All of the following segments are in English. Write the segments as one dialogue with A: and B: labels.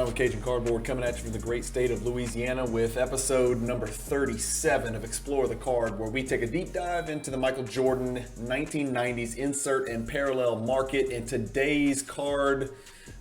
A: with Cajun Cardboard, coming at you from the great state of Louisiana with episode number 37 of Explore the Card, where we take a deep dive into the Michael Jordan 1990s insert and parallel market. And today's card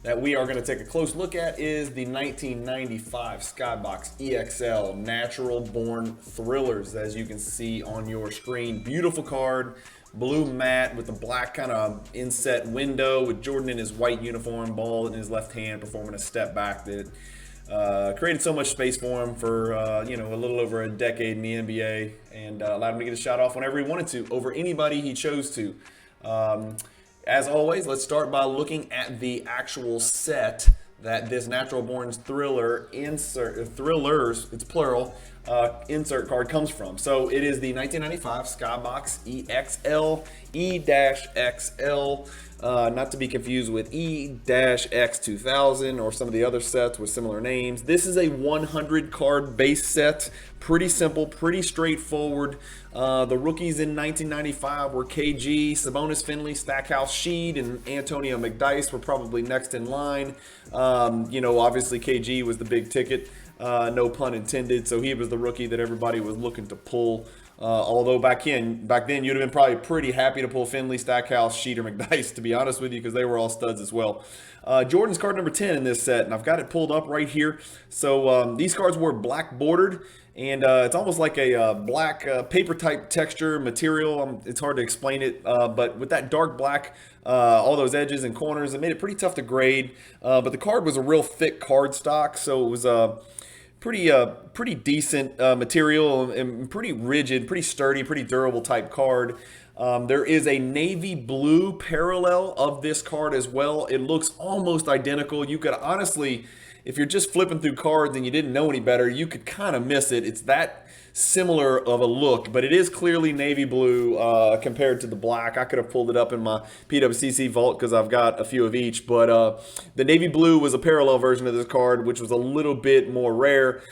A: that we are going to take a close look at is the 1995 Skybox EXL Natural Born Thrillers, as you can see on your screen. Beautiful card. Blue matte with a black kind of inset window with Jordan in his white uniform, ball in his left hand, performing a step back that created so much space for him for a little over a decade in the NBA, and allowed him to get a shot off whenever he wanted to over anybody he chose to. As always, let's start by looking at the actual set that this Natural Born Thrillers, it's plural, insert card comes from. So it is the 1995 Skybox EXL, E-XL, not to be confused with E-X 2000 or some of the other sets with similar names. This is a 100 card base set. Pretty simple, pretty straightforward. The rookies in 1995 were KG, Sabonis, Finley, Stackhouse, Sheed, and Antonio McDyess were probably next in line. Obviously KG was the big ticket, no pun intended. So he was the rookie that everybody was looking to pull. Although back then you'd have been probably pretty happy to pull Finley, Stackhouse, Sheed, or McDyess, to be honest with you, because they were all studs as well. Jordan's card number 10 in this set, and I've got it pulled up right here. So these cards were black bordered, and it's almost like a black paper type texture material. It's hard to explain it, but with that dark black, all those edges and corners, it made it pretty tough to grade. But the card was a real thick card stock, so it was pretty decent material and pretty rigid, pretty sturdy, pretty durable type card. There is a navy blue parallel of this card as well. It looks almost identical. You could honestly, if you're just flipping through cards and you didn't know any better, you could kind of miss it. It's that similar of a look, but it is clearly navy blue compared to the black. I could have pulled it up in my PWCC vault because I've got a few of each, but the navy blue was a parallel version of this card, which was a little bit more rare.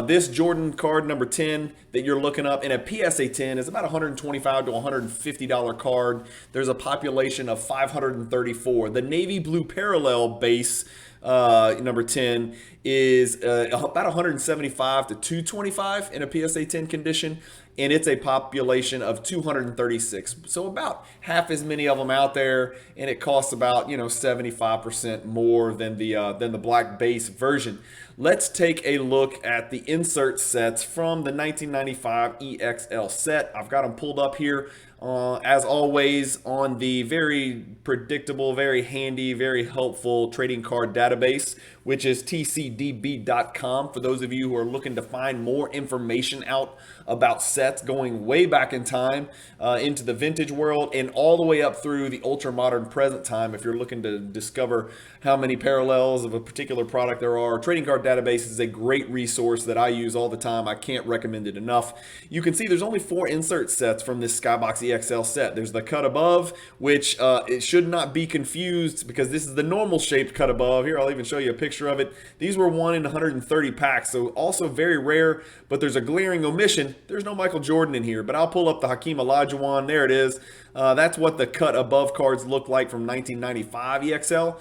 A: This Jordan card number 10 that you're looking up in a PSA 10 is about $125 to $150 card. There's a population of 534. The navy blue parallel base number 10 is about 175 to 225 in a PSA 10 condition, and it's a population of 236. So about half as many of them out there, and it costs about 75% more than the black base version. Let's take a look at the insert sets from the 1995 EXL set. I've got them pulled up here. As always, on the very predictable, very handy, very helpful trading card database, which is tcdb.com. For those of you who are looking to find more information out about sets going way back in time into the vintage world and all the way up through the ultra modern present time, if you're looking to discover how many parallels of a particular product there are, Trading Card Database is a great resource that I use all the time. I can't recommend it enough. You can see there's only 4 insert sets from this Skybox EXL set. There's the cut above, which it should not be confused because this is the normal shaped cut above. Here, I'll even show you a picture of it. These were 1 in 130 packs, so also very rare, but there's a glaring omission. There's no Michael Jordan in here, but I'll pull up the Hakeem Olajuwon. There it is. That's what the cut above cards look like from 1995 EXL.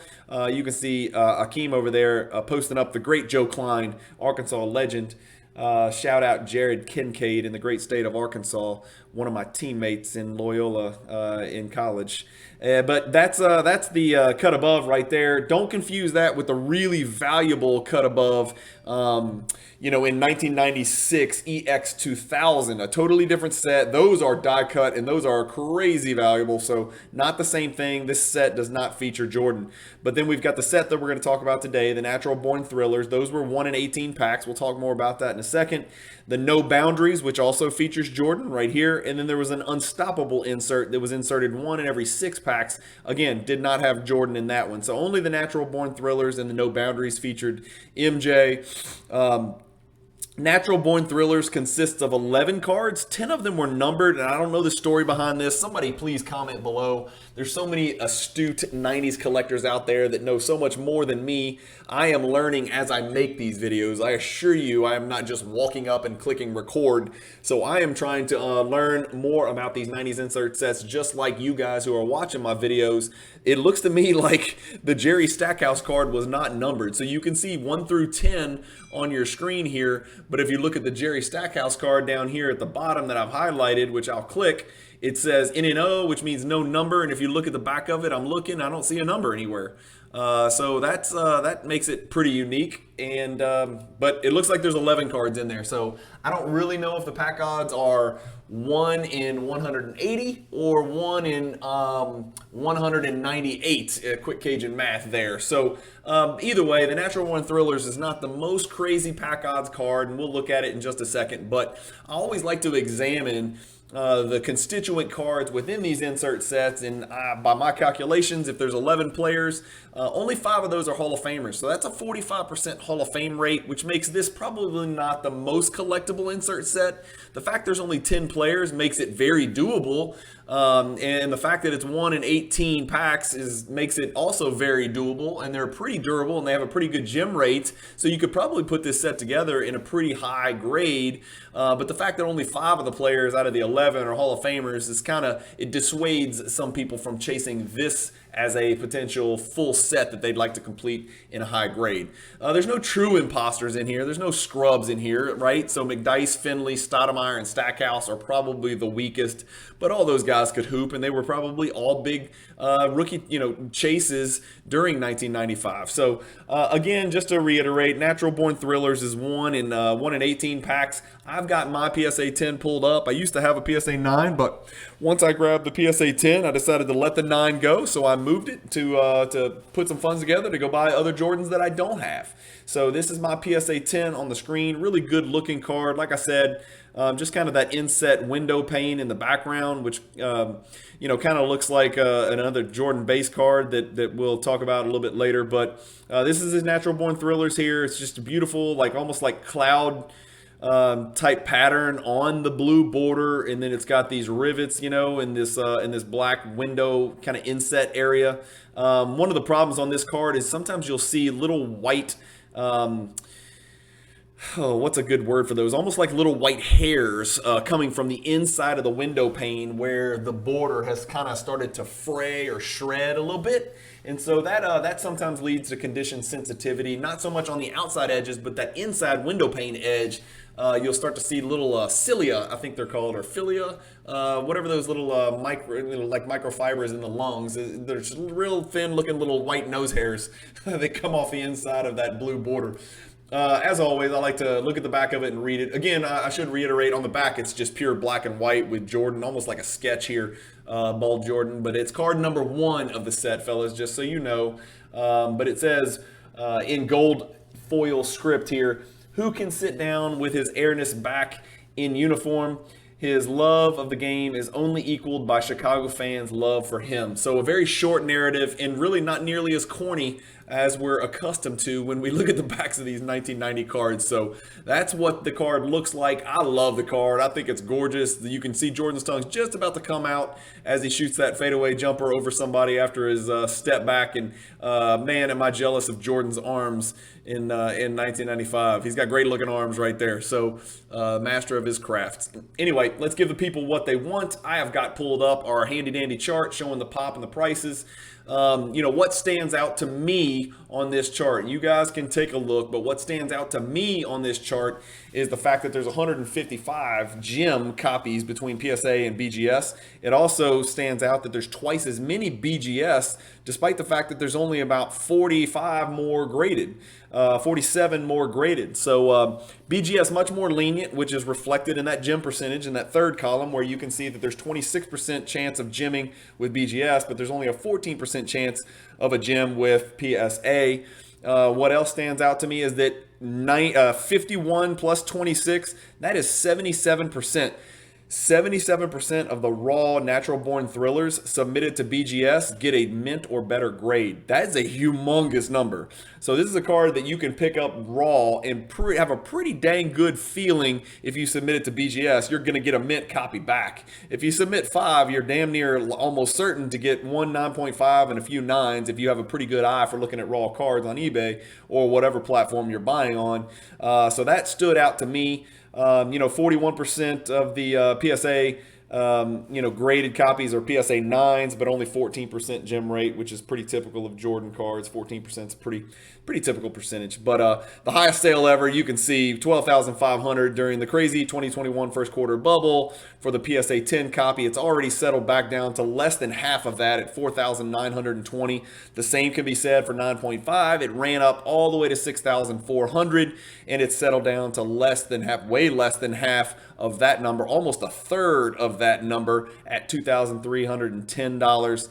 A: You can see Hakeem over there posting up the great Joe Klein, Arkansas legend. Shout out Jared Kincaid in the great state of Arkansas, one of my teammates in Loyola in college. But that's the cut above right there. Don't confuse that with the really valuable cut above, in 1996 EX 2000, a totally different set. Those are die cut and those are crazy valuable. So not the same thing. This set does not feature Jordan. But then we've got the set that we're going to talk about today, the Natural Born Thrillers. Those were 1 in 18 packs. We'll talk more about that in a second. The No Boundaries, which also features Jordan right here. And then there was an Unstoppable insert that was inserted 1 in every 6 packs. Again, did not have Jordan in that one. So only the Natural Born Thrillers and the No Boundaries featured MJ. Natural Born Thrillers consists of 11 cards. 10 of them were numbered, and I don't know the story behind this. Somebody please comment below. There's so many astute 90s collectors out there that know so much more than me. I am learning as I make these videos. I assure you, I am not just walking up and clicking record. So I am trying to learn more about these 90s insert sets, just like you guys who are watching my videos. It looks to me like the Jerry Stackhouse card was not numbered. So you can see 1 through 10 on your screen here. But if you look at the Jerry Stackhouse card down here at the bottom that I've highlighted, which I'll click, it says NNO, which means no number. And if you look at the back of it, I'm looking, I don't see a number anywhere. So that makes it pretty unique. And but it looks like there's 11 cards in there. So I don't really know if the pack odds are 1 in 180 or 1 in 198. Quick Cajun math there. So either way, the Natural Born Thrillers is not the most crazy pack odds card, and we'll look at it in just a second. But I always like to examine the constituent cards within these insert sets, and by my calculations, if there's 11 players, only 5 of those are Hall of Famers. So that's a 45% Hall of Fame rate, which makes this probably not the most collectible insert set. The fact there's only 10 players makes it very doable, and the fact that it's 1 in 18 packs makes it also very doable, and they're pretty durable, and they have a pretty good gem rate, so you could probably put this set together in a pretty high grade. But the fact that only 5 of the players out of the 11 are Hall of Famers is it dissuades some people from chasing this as a potential full set that they'd like to complete in a high grade. There's no true imposters in here. There's no scrubs in here, right? So McDyess, Finley, Stoudemire, and Stackhouse are probably the weakest, but all those guys could hoop, and they were probably all big rookie, chases during 1995. So again, just to reiterate, Natural Born Thrillers is 1 in 18 packs. I've got my PSA 10 pulled up. I used to have a PSA 9, but once I grabbed the PSA 10, I decided to let the 9 go, so I moved it to put some funds together to go buy other Jordans that I don't have. So this is my PSA 10 on the screen. Really good looking card. Like I said, just kind of that inset window pane in the background, which kind of looks like another Jordan base card that we'll talk about a little bit later. But this is his Natural Born Thrillers here. It's just a beautiful, almost like cloud type pattern on the blue border, and then it's got these rivets, in this black window kind of inset area. One of the problems on this card is sometimes you'll see little white. What's a good word for those? Almost like little white hairs coming from the inside of the window pane where the border has kind of started to fray or shred a little bit. And so that sometimes leads to condition sensitivity, not so much on the outside edges, but that inside window pane edge. You'll start to see little cilia, I think they're called, or philia, whatever those little microfibers in the lungs. There's real thin looking little white nose hairs that come off the inside of that blue border. As always, I like to look at the back of it and read it. Again, I should reiterate, on the back, it's just pure black and white with Jordan, almost like a sketch here, bald Jordan. But it's card number 1 of the set, fellas, just so you know. But it says in gold foil script here, who can sit down with his airness back in uniform? His love of the game is only equaled by Chicago fans' love for him. So a very short narrative, and really not nearly as corny as we're accustomed to when we look at the backs of these 1990 cards. So that's what the card looks like. I love the card. I think it's gorgeous. You can see Jordan's tongue's just about to come out as he shoots that fadeaway jumper over somebody after his step back. And man, am I jealous of Jordan's arms in 1995. He's got great looking arms right there. So master of his craft. Anyway, let's give the people what they want. I have got pulled up our handy dandy chart showing the pop and the prices. What stands out to me on this chart? You guys can take a look, but what stands out to me on this chart is the fact that there's 155 gem copies between PSA and BGS. It also stands out that there's twice as many BGS, despite the fact that there's only about 45 more graded. 47 more graded. So BGS much more lenient, which is reflected in that gem percentage in that third column, where you can see that there's 26% chance of gemming with BGS, but there's only a 14% chance of a gem with PSA. What else stands out to me is that 51 plus 26, that is 77%. 77% of the raw natural born thrillers submitted to BGS get a mint or better grade. That is a humongous number. So this is a card that you can pick up raw and have a pretty dang good feeling. If you submit it to BGS, you're going to get a mint copy back. If you submit 5, you're damn near almost certain to get one 9.5 and a few 9s if you have a pretty good eye for looking at raw cards on eBay or whatever platform you're buying on. So that stood out to me. 41% of the PSA, graded copies are PSA 9s, but only 14% gem rate, which is pretty typical of Jordan cards. 14% is pretty typical percentage. But the highest sale ever, you can see 12,500 during the crazy 2021 first quarter bubble for the PSA 10 copy. It's already settled back down to less than half of that at 4,920. The same can be said for 9.5. It ran up all the way to 6,400, and it's settled down to way less than half of that number, almost a third of that number at $2,310.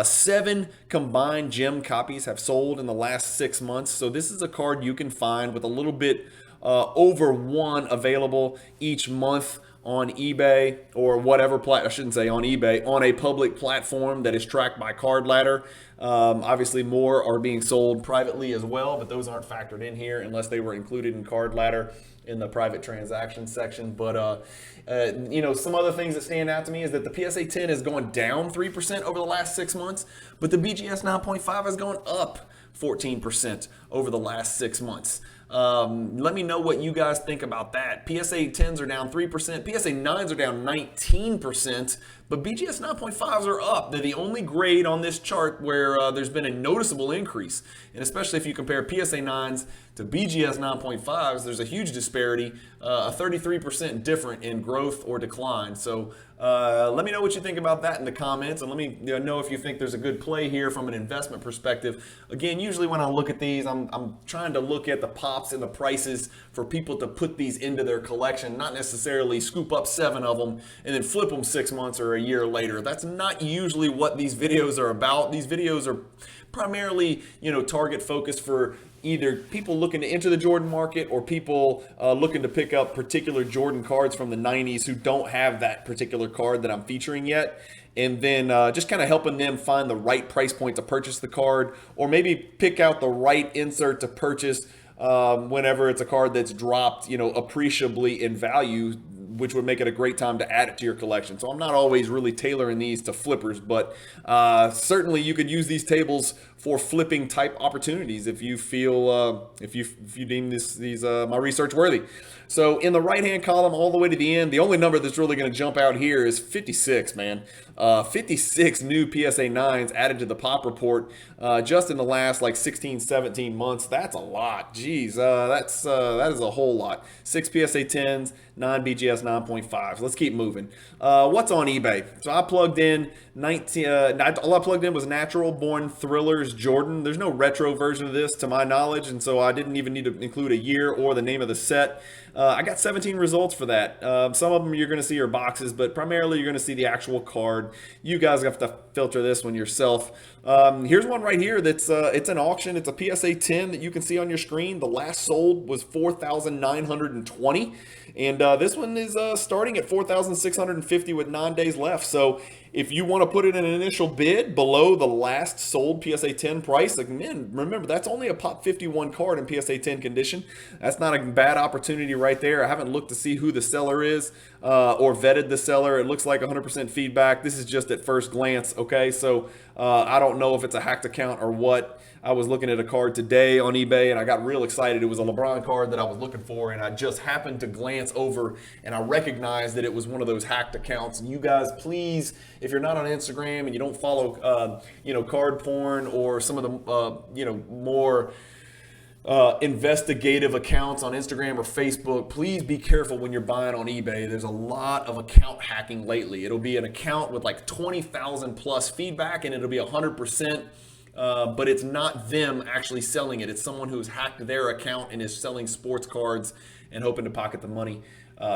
A: 7 combined gem copies have sold in the last 6 months. So this is a card you can find with a little bit over 1 available each month on eBay or whatever I shouldn't say on eBay, on a public platform that is tracked by Card Ladder. Obviously more are being sold privately as well, but those aren't factored in here unless they were included in Card Ladder in the private transaction section. But some other things that stand out to me is that the PSA 10 has gone down 3% over the last 6 months, but the BGS 9.5 has gone up 14% over the last 6 months. Let me know what you guys think about that. PSA 10s are down 3%, PSA 9s are down 19%, but BGS 9.5s are up. They're the only grade on this chart where there's been a noticeable increase. And especially if you compare PSA 9s to BGS 9.5s, there's a huge disparity, a 33% different in growth or decline. So let me know what you think about that in the comments, and let me know if you think there's a good play here from an investment perspective. Again, usually when I look at these, I'm trying to look at the pops and the prices for people to put these into their collection, not necessarily scoop up 7 of them and then flip them 6 months or a year later. That's not usually what these videos are about. These videos are primarily, target focused for either people looking to enter the Jordan market or people looking to pick up particular Jordan cards from the 90s who don't have that particular card that I'm featuring yet. And then just kind of helping them find the right price point to purchase the card, or maybe pick out the right insert to purchase whenever it's a card that's dropped, appreciably in value, which would make it a great time to add it to your collection. So I'm not always really tailoring these to flippers, but certainly you could use these tables for flipping type opportunities if you feel if you deem these my research worthy. So in the right hand column all the way to the end, the only number that's really going to jump out here is 56, man. 56 new PSA 9s added to the pop report just in the last 16, 17 months. That's a lot. Jeez, that is a whole lot. 6 PSA 10s, 9 BGS 9.5s. Let's keep moving. What's on eBay? So I plugged in all I plugged in was natural born thrillers Jordan. There's no retro version of this to my knowledge, and so I didn't even need to include a year or the name of the set. I got 17 results for that. Some of them you're going to see are boxes, but primarily you're going to see the actual card. You guys have to filter this one yourself. Here's one right here that's it's an auction. It's a PSA 10 that you can see on your screen. The last sold was 4,920, and this one is starting at 4,650 with 9 days left. So if you want to put in an initial bid below the last sold PSA 10 price, again, remember that's only a Pop 51 card in PSA 10 condition. That's not a bad opportunity right there. I haven't looked to see who the seller is or vetted the seller. It looks like 100% feedback. This is just at first glance, okay? So I don't know if it's a hacked account or what. I was looking at a card today on eBay and I got real excited. It was a LeBron card that I was looking for, and I just happened to glance over and I recognized that it was one of those hacked accounts. And you guys, please, if you're not on Instagram and you don't follow, card porn or some of the, more investigative accounts on Instagram or Facebook, please be careful when you're buying on eBay. There's a lot of account hacking lately. It'll be an account with 20,000 plus feedback and it'll be 100%. But it's not them actually selling it. It's someone who's hacked their account and is selling sports cards and hoping to pocket the money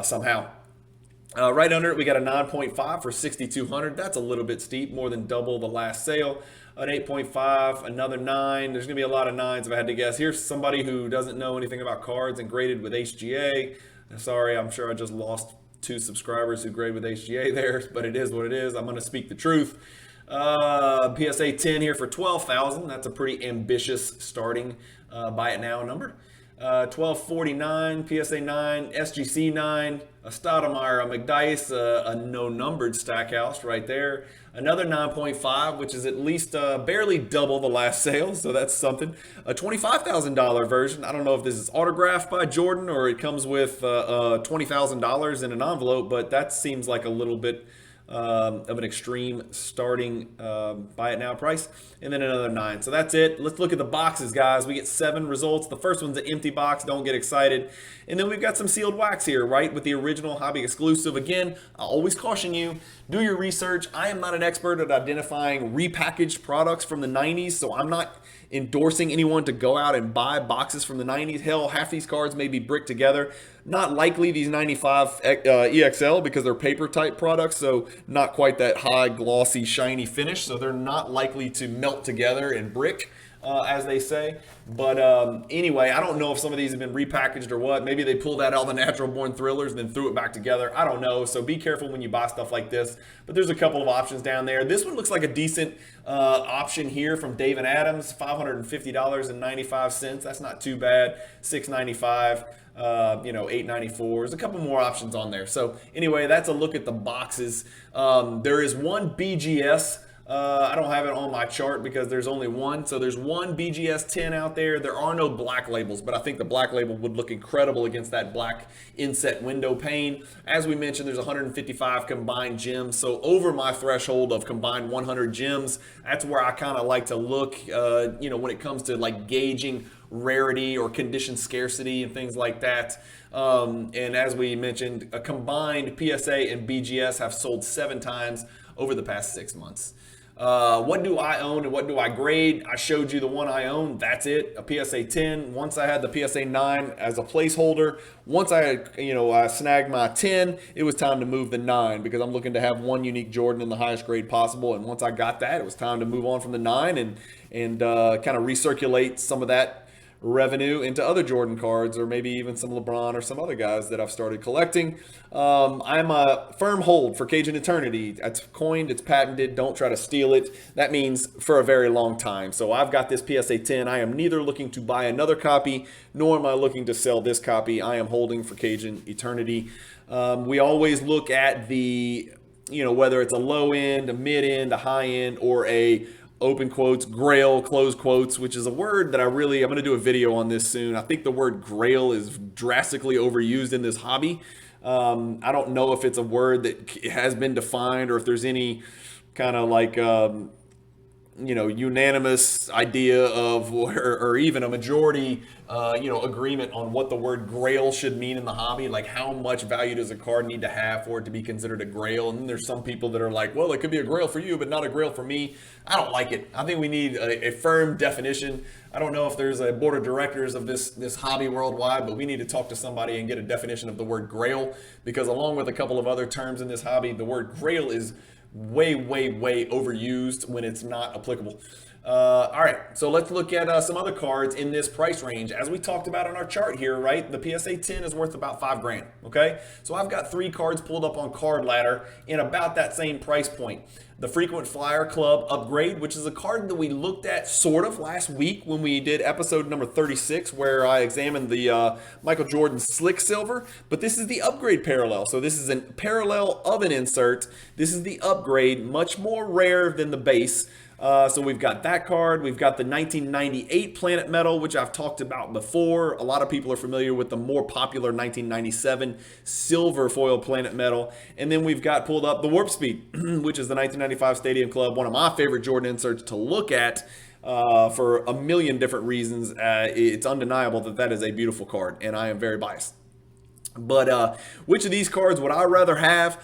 A: somehow. Right under it, we got a 9.5 for 6,200. That's a little bit steep, more than double the last sale. An 8.5, another 9. There's going to be a lot of 9s if I had to guess. Here's somebody who doesn't know anything about cards and graded with HGA. Sorry, I'm sure I just lost 2 subscribers who grade with HGA there, but it is what it is. I'm going to speak the truth. PSA 10 here for $12,000. That's a pretty ambitious starting buy it now number. 1249, PSA 9, SGC 9, a Stoudemire, a McDice, a no-numbered Stackhouse right there. Another 9.5, which is at least barely double the last sale, so that's something. A $25,000 version. I don't know if this is autographed by Jordan or it comes with $20,000 in an envelope, but that seems like a little bit of an extreme starting buy it now price, and then another 9. So that's it. Let's look at the boxes, guys. We get 7 results. The first one's an empty box. Don't get excited. And then we've got some sealed wax here, right, with the original hobby exclusive. Again, I always caution you, do your research. I am not an expert at identifying repackaged products from the 90s, so I'm not endorsing anyone to go out and buy boxes from the 90s. Hell, half these cards may be bricked together. Not likely these 95 EXL because they're paper type products, so not quite that high, glossy, shiny finish. So they're not likely to melt together and brick, as they say. But anyway, I don't know if some of these have been repackaged or what. Maybe they pulled out all the natural born thrillers and then threw it back together. I don't know. So be careful when you buy stuff like this. But there's a couple of options down there. This one looks like a decent option here from Dave and Adams, $550.95. That's not too bad. $695. $8.94. There's a couple more options on there. So anyway, that's a look at the boxes. There is one BGS. I don't have it on my chart because there's only one. So there's one BGS 10 out there. There are no black labels, but I think the black label would look incredible against that black inset window pane. As we mentioned, there's 155 combined gems. So over my threshold of combined 100 gems, that's where I kind of like to look, when it comes to like gauging rarity or condition scarcity and things like that. And as we mentioned, a combined PSA and BGS have sold 7 times over the past 6 months. What do I own and what do I grade? I showed you the one I own. That's it, a PSA 10. Once I had the PSA 9 as a placeholder, once I had, I snagged my 10, it was time to move the 9 because I'm looking to have one unique Jordan in the highest grade possible. And once I got that, it was time to move on from the 9 and kind of recirculate some of that revenue into other Jordan cards, or maybe even some LeBron or some other guys that I've started collecting. I'm a firm hold for Cajun Eternity. It's coined, it's patented. Don't try to steal it. That means for a very long time. So I've got this PSA 10. I am neither looking to buy another copy, nor am I looking to sell this copy. I am holding for Cajun Eternity. We always look at the, whether it's a low end, a mid end, a high end, or a open quotes, grail, close quotes, which is a word that I'm going to do a video on this soon. I think the word grail is drastically overused in this hobby. I don't know if it's a word that has been defined or if there's any kind of like, unanimous idea of, or even a majority, agreement on what the word grail should mean in the hobby. Like how much value does a card need to have for it to be considered a grail? And then there's some people that are like, well, it could be a grail for you, but not a grail for me. I don't like it. I think we need a firm definition. I don't know if there's a board of directors of this hobby worldwide, but we need to talk to somebody and get a definition of the word grail, because along with a couple of other terms in this hobby, the word grail is way overused when it's not applicable. All right, so let's look at some other cards in this price range. As we talked about on our chart here, right, the PSA 10 is worth about $5,000, okay? So I've got 3 cards pulled up on Card Ladder in about that same price point. The Frequent Flyer Club Upgrade, which is a card that we looked at sort of last week when we did episode number 36, where I examined the Michael Jordan Slick Silver, but this is the upgrade parallel. So this is a parallel of an insert. This is the upgrade, much more rare than the base. So we've got that card. We've got the 1998 Planet Metal, which I've talked about before. A lot of people are familiar with the more popular 1997 Silver Foil Planet Metal. And then we've got pulled up the Warp Speed, which is the 1995 Stadium Club, one of my favorite Jordan inserts to look at for a million different reasons. It's undeniable that that is a beautiful card, and I am very biased. But which of these cards would I rather have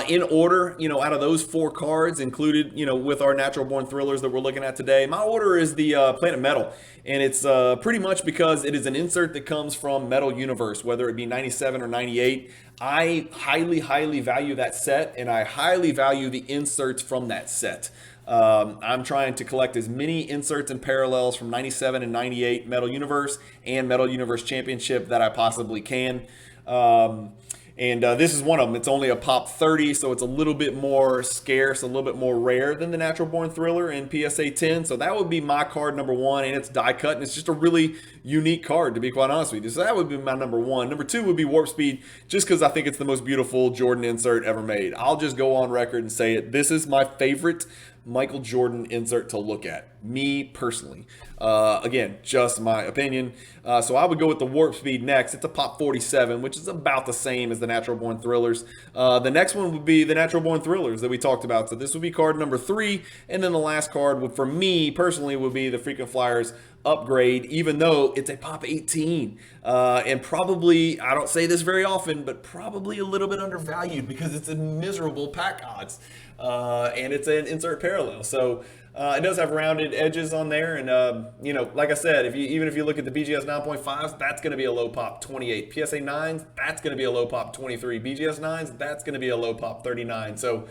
A: in order, out of those 4 cards included, with our natural born thrillers that we're looking at today? My order is the Planet Metal, and it's pretty much because it is an insert that comes from Metal Universe, whether it be 97 or 98. I highly value that set, and I highly value the inserts from that set. I'm trying to collect as many inserts and parallels from 97 and 98 Metal Universe and Metal Universe Championship that I possibly can. And this is one of them. It's only a pop 30, so it's a little bit more scarce, a little bit more rare than the Natural Born Thriller in PSA 10. So that would be my card number one, and it's die cut, and it's just a really unique card, to be quite honest with you. So that would be my number one. Number two would be Warp Speed, just because I think it's the most beautiful Jordan insert ever made. I'll just go on record and say it. This is my favorite Michael Jordan insert to look at, me personally. Again, just my opinion. So I would go with the Warp Speed next. It's a pop 47, which is about the same as the Natural Born Thrillers. The next one would be the Natural Born Thrillers that we talked about. So this would be card number 3, and then the last card would, for me personally, would be the Frequent Flyers Upgrade, even though it's a pop 18, and probably, I don't say this very often, but probably a little bit undervalued because it's a miserable pack odds, and it's an insert parallel. So it does have rounded edges on there, and you know, like I said, even if you look at the BGS 9.5s, that's going to be a low pop 28. PSA 9s, that's going to be a low pop 23. BGS 9s, that's going to be a low pop 39. So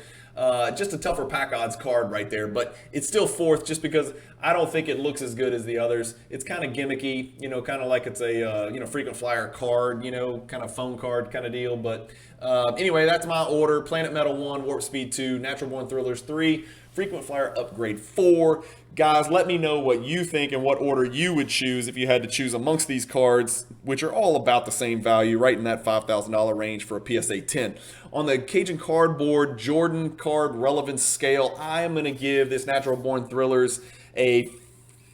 A: just a tougher pack odds card right there, but it's still fourth just because I don't think it looks as good as the others. It's kind of gimmicky, you know, kind of like it's a you know, frequent flyer card, you know, kind of phone card kind of deal. But anyway, that's my order: Planet Metal 1, Warp Speed 2, Natural Born Thrillers 3, Frequent Flyer Upgrade 4. Guys, let me know what you think and what order you would choose if you had to choose amongst these cards, which are all about the same value, right in that $5,000 range for a PSA 10. On the Cajun Cardboard Jordan Card Relevance Scale, I am going to give this Natural Born Thrillers a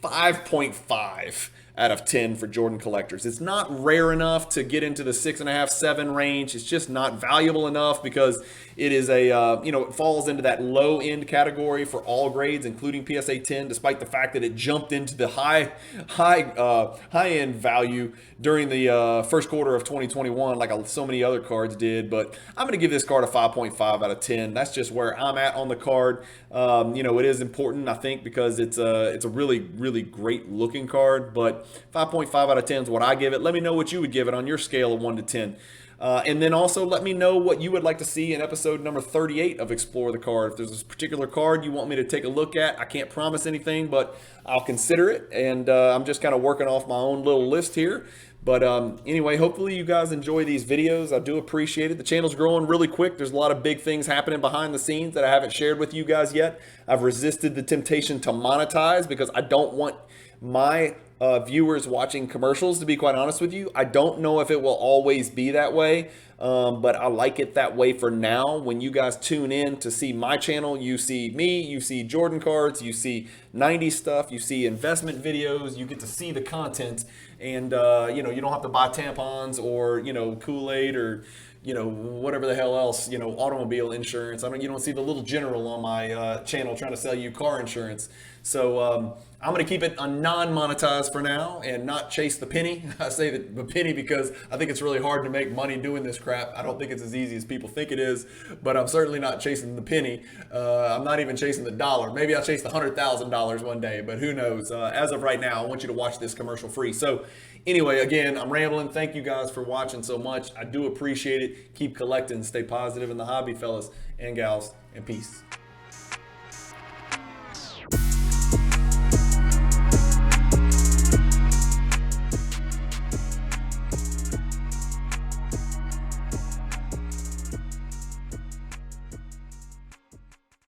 A: 5.5 out of 10 for Jordan collectors. It's not rare enough to get into the 6.5, 7 range. It's just not valuable enough because it is a, you know, it falls into that low end category for all grades, including PSA 10, despite the fact that it jumped into the high end value during the first quarter of 2021, like so many other cards did. But I'm going to give this card a 5.5 out of 10. That's just where I'm at on the card. You know, it is important, I think, because it's a really, really great looking card, but 5.5 out of 10 is what I give it. Let me know what you would give it on your scale of 1 to 10. And then also let me know what you would like to see in episode number 38 of Explore the Card. If there's a particular card you want me to take a look at, I can't promise anything, but I'll consider it. And I'm just kind of working off my own little list here. But anyway, hopefully you guys enjoy these videos. I do appreciate it. The channel's growing really quick. There's a lot of big things happening behind the scenes that I haven't shared with you guys yet. I've resisted the temptation to monetize because I don't want my viewers watching commercials, to be quite honest with you. I don't know if it will always be that way, but I like it that way for now. When you guys tune in to see my channel, you see me, you see Jordan cards, you see 90s stuff, you see investment videos, you get to see the content, and you know, you don't have to buy tampons or, you know, Kool-Aid or, you know, whatever the hell else, you know, automobile insurance. You don't see the little general on my channel trying to sell you car insurance. So I'm going to keep it a non-monetized for now and not chase the penny. I say the penny because I think it's really hard to make money doing this crap. I don't think it's as easy as people think it is, but I'm certainly not chasing the penny. I'm not even chasing the dollar. Maybe I'll chase the $100,000 one day, but who knows? As of right now, I want you to watch this commercial free. So anyway, again, I'm rambling. Thank you guys for watching so much. I do appreciate it. Keep collecting. Stay positive in the hobby, fellas and gals, and peace.